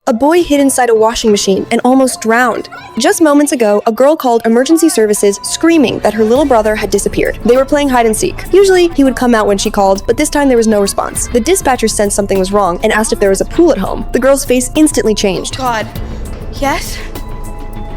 A boy hid inside a washing machine and almost drowned. Just moments ago, a girl called emergency services screaming that her little brother had disappeared. They were playing hide and seek. Usually, he would come out when she called, but this time there was no response. The dispatcher sensed something was wrong and asked if there was a pool at home. The girl's face instantly changed. God. Yes?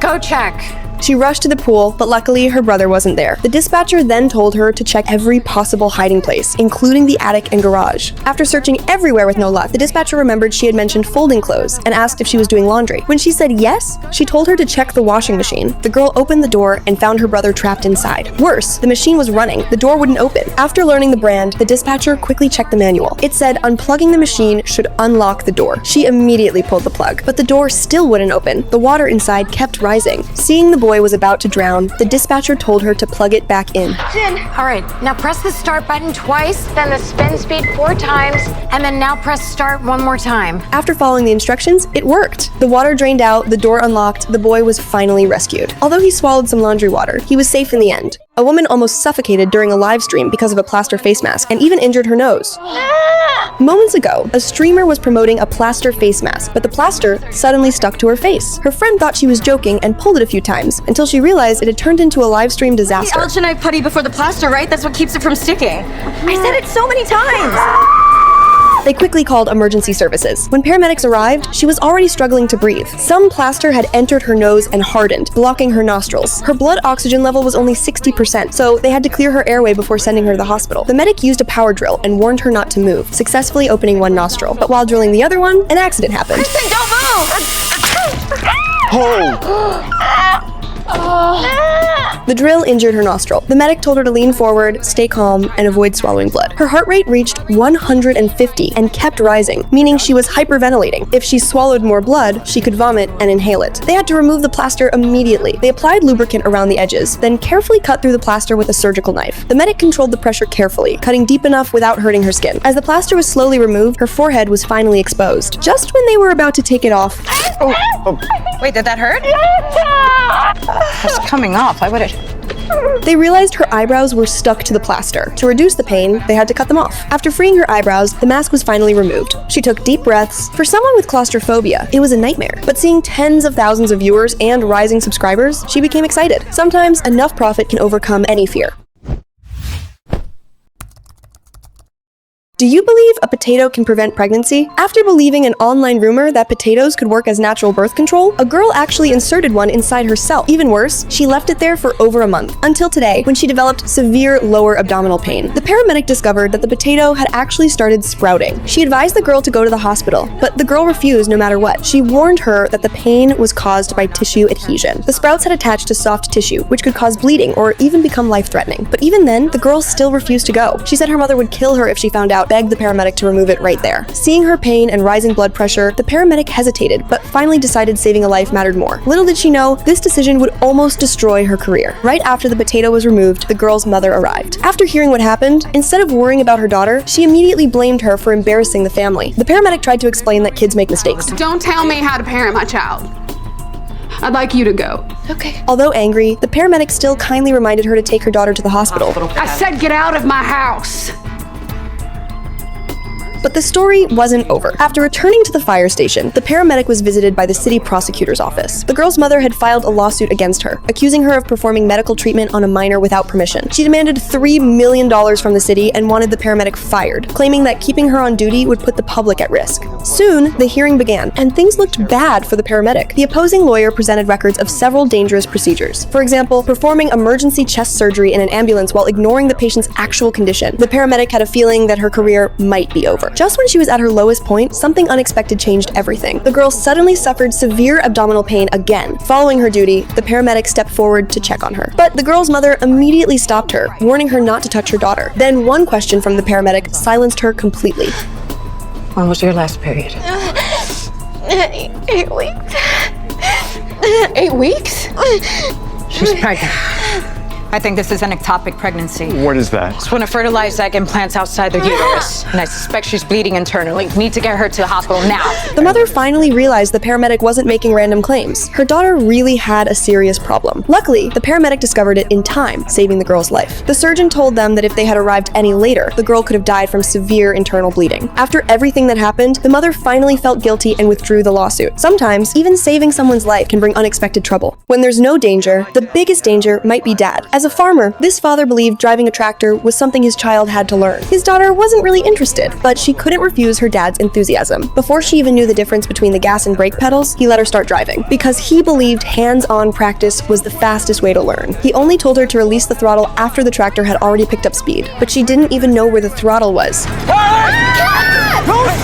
Go check. She rushed to the pool, but luckily her brother wasn't there. The dispatcher then told her to check every possible hiding place, including the attic and garage. After searching everywhere with no luck, the dispatcher remembered she had mentioned folding clothes and asked if she was doing laundry. When she said yes, she told her to check the washing machine. The girl opened the door and found her brother trapped inside. Worse, the machine was running. The door wouldn't open. After learning the brand, the dispatcher quickly checked the manual. It said unplugging the machine should unlock the door. She immediately pulled the plug, but the door still wouldn't open. The water inside kept rising. Seeing the boy was about to drown, the dispatcher told her to plug it back in. All right, now press the start button twice, then the spin speed 4 times, and then now press start 1 more time. After following the instructions, it worked. The water drained out, the door unlocked, the boy was finally rescued. Although he swallowed some laundry water, he was safe in the end. A woman almost suffocated during a live stream because of a Plaster face mask and even injured her nose. Moments ago, a streamer was promoting a Plaster face mask, but the plaster suddenly stuck to her face. Her friend thought she was joking and pulled it a few times until she realized it had turned into a live stream disaster. The alginate putty before the plaster, right? That's what keeps it from sticking. I said it so many times! They quickly called emergency services. When paramedics arrived, she was already struggling to breathe. Some plaster had entered her nose and hardened, blocking her nostrils. Her blood oxygen level was only 60%, so they had to clear her airway before sending her to the hospital. The medic used a power drill and warned her not to move, successfully opening one nostril. But while drilling the other one, an accident happened. Kristen, don't move! The drill injured her nostril. The medic told her to lean forward, stay calm, and avoid swallowing blood. Her heart rate reached 150 and kept rising, meaning she was hyperventilating. If she swallowed more blood, she could vomit and inhale it. They had to remove the plaster immediately. They applied lubricant around the edges, then carefully cut through the plaster with a surgical knife. The medic controlled the pressure carefully, cutting deep enough without hurting her skin. As the plaster was slowly removed, her forehead was finally exposed. Just when they were about to take it off, Wait, did that hurt? It's coming off. Why would it? they realized her eyebrows were stuck to the plaster. To reduce the pain, they had to cut them off. After freeing her eyebrows, the mask was finally removed. She took deep breaths. For someone with claustrophobia, it was a nightmare. But seeing tens of thousands of viewers and rising subscribers, she became excited. Sometimes enough profit can overcome any fear. Do you believe a potato can prevent pregnancy? After believing an online rumor that potatoes could work as natural birth control, a girl actually inserted one inside herself. Even worse, she left it there for over a month, until today, when she developed severe lower abdominal pain. The paramedic discovered that the potato had actually started sprouting. She advised the girl to go to the hospital, but the girl refused no matter what. She warned her that the pain was caused by tissue adhesion. The sprouts had attached to soft tissue, which could cause bleeding or even become life-threatening. But even then, the girl still refused to go. She said her mother would kill her if she found out, begged the paramedic to remove it right there. Seeing her pain and rising blood pressure, the paramedic hesitated, but finally decided saving a life mattered more. Little did she know, this decision would almost destroy her career. Right after the potato was removed, the girl's mother arrived. After hearing what happened, instead of worrying about her daughter, she immediately blamed her for embarrassing the family. The paramedic tried to explain that kids make mistakes. Don't tell me how to parent my child. I'd like you to go. Okay. Although angry, the paramedic still kindly reminded her to take her daughter to the hospital. I said get out of my house. But the story wasn't over. After returning to the fire station, the paramedic was visited by the city prosecutor's office. The girl's mother had filed a lawsuit against her, accusing her of performing medical treatment on a minor without permission. She demanded $3 million from the city and wanted the paramedic fired, claiming that keeping her on duty would put the public at risk. Soon, the hearing began, and things looked bad for the paramedic. The opposing lawyer presented records of several dangerous procedures. For example, performing emergency chest surgery in an ambulance while ignoring the patient's actual condition. The paramedic had a feeling that her career might be over. Just when she was at her lowest point, something unexpected changed everything. The girl suddenly suffered severe abdominal pain again. Following her duty, the paramedic stepped forward to check on her. But the girl's mother immediately stopped her, warning her not to touch her daughter. Then one question from the paramedic silenced her completely. When was your last period? 8 weeks. 8 weeks? She's pregnant. I think this is an ectopic pregnancy. What is that? It's when a fertilized egg implants outside the uterus, and I suspect she's bleeding internally. Need to get her to the hospital now. The mother finally realized the paramedic wasn't making random claims. Her daughter really had a serious problem. Luckily, the paramedic discovered it in time, saving the girl's life. The surgeon told them that if they had arrived any later, the girl could have died from severe internal bleeding. After everything that happened, the mother finally felt guilty and withdrew the lawsuit. Sometimes, even saving someone's life can bring unexpected trouble. When there's no danger, the biggest danger might be dad. As a farmer, this father believed driving a tractor was something his child had to learn. His daughter wasn't really interested, but she couldn't refuse her dad's enthusiasm. Before she even knew the difference between the gas and brake pedals, he let her start driving. Because he believed hands-on practice was the fastest way to learn. He only told her to release the throttle after the tractor had already picked up speed, but she didn't even know where the throttle was. Don't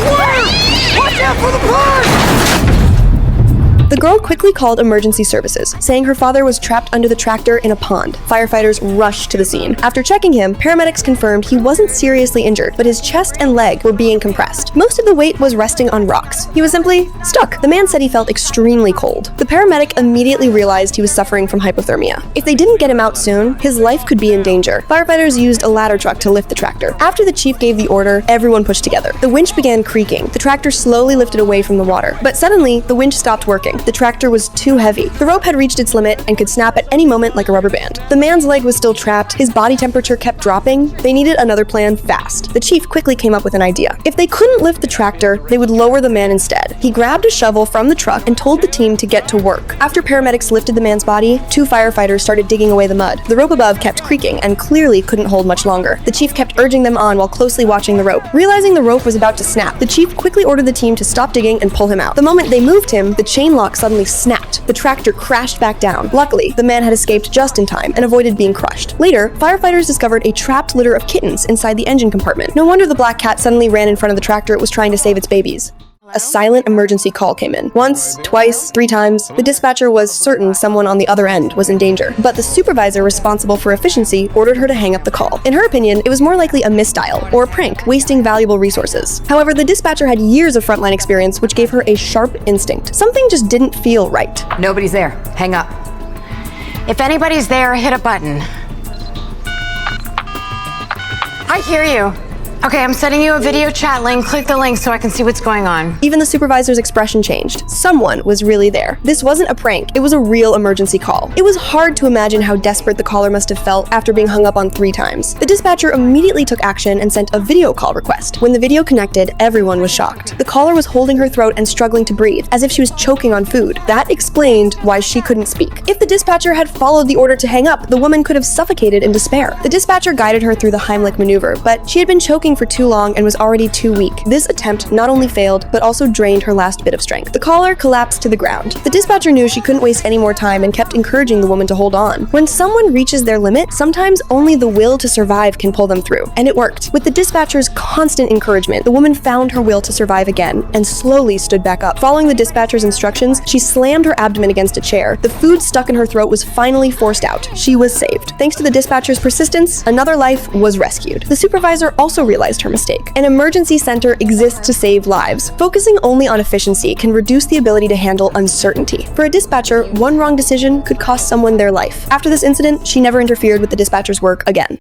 swerve! Watch out for the bird! The girl quickly called emergency services, saying her father was trapped under the tractor in a pond. Firefighters rushed to the scene. After checking him, paramedics confirmed he wasn't seriously injured, but his chest and leg were being compressed. Most of the weight was resting on rocks. He was simply stuck. The man said he felt extremely cold. The paramedic immediately realized he was suffering from hypothermia. If they didn't get him out soon, his life could be in danger. Firefighters used a ladder truck to lift the tractor. After the chief gave the order, everyone pushed together. The winch began creaking. The tractor slowly lifted away from the water. But suddenly, the winch stopped working. The tractor was too heavy. The rope had reached its limit and could snap at any moment like a rubber band. The man's leg was still trapped, his body temperature kept dropping. They needed another plan fast. The chief quickly came up with an idea. If they couldn't lift the tractor, they would lower the man instead. He grabbed a shovel from the truck and told the team to get to work. After paramedics lifted the man's body, 2 firefighters started digging away the mud. The rope above kept creaking and clearly couldn't hold much longer. The chief kept urging them on while closely watching the rope. Realizing the rope was about to snap, the chief quickly ordered the team to stop digging and pull him out. The moment they moved him, the chain lock suddenly snapped. The tractor crashed back down. Luckily, the man had escaped just in time and avoided being crushed. Later, firefighters discovered a trapped litter of kittens inside the engine compartment. No wonder the black cat suddenly ran in front of the tractor it was trying to save its babies. A silent emergency call came in. Once, twice, 3 times. The dispatcher was certain someone on the other end was in danger, but the supervisor responsible for efficiency ordered her to hang up the call. In her opinion, it was more likely a misdial or a prank, wasting valuable resources. However, the dispatcher had years of frontline experience, which gave her a sharp instinct. Something just didn't feel right. Nobody's there. Hang up. If anybody's there, hit a button. I hear you. Okay, I'm sending you a video chat link. Click the link so I can see what's going on. Even the supervisor's expression changed. Someone was really there. This wasn't a prank, it was a real emergency call. It was hard to imagine how desperate the caller must have felt after being hung up on 3 times. The dispatcher immediately took action and sent a video call request. When the video connected, everyone was shocked. The caller was holding her throat and struggling to breathe, as if she was choking on food. That explained why she couldn't speak. If the dispatcher had followed the order to hang up, the woman could have suffocated in despair. The dispatcher guided her through the Heimlich maneuver, but she had been choking for too long and was already too weak. This attempt not only failed, but also drained her last bit of strength. The caller collapsed to the ground. The dispatcher knew she couldn't waste any more time and kept encouraging the woman to hold on. When someone reaches their limit, sometimes only the will to survive can pull them through. And it worked. With the dispatcher's constant encouragement, the woman found her will to survive again and slowly stood back up. Following the dispatcher's instructions, she slammed her abdomen against a chair. The food stuck in her throat was finally forced out. She was saved. Thanks to the dispatcher's persistence, another life was rescued. The supervisor also realized her mistake. An emergency center exists to save lives. Focusing only on efficiency can reduce the ability to handle uncertainty. For a dispatcher, one wrong decision could cost someone their life. After this incident, she never interfered with the dispatcher's work again.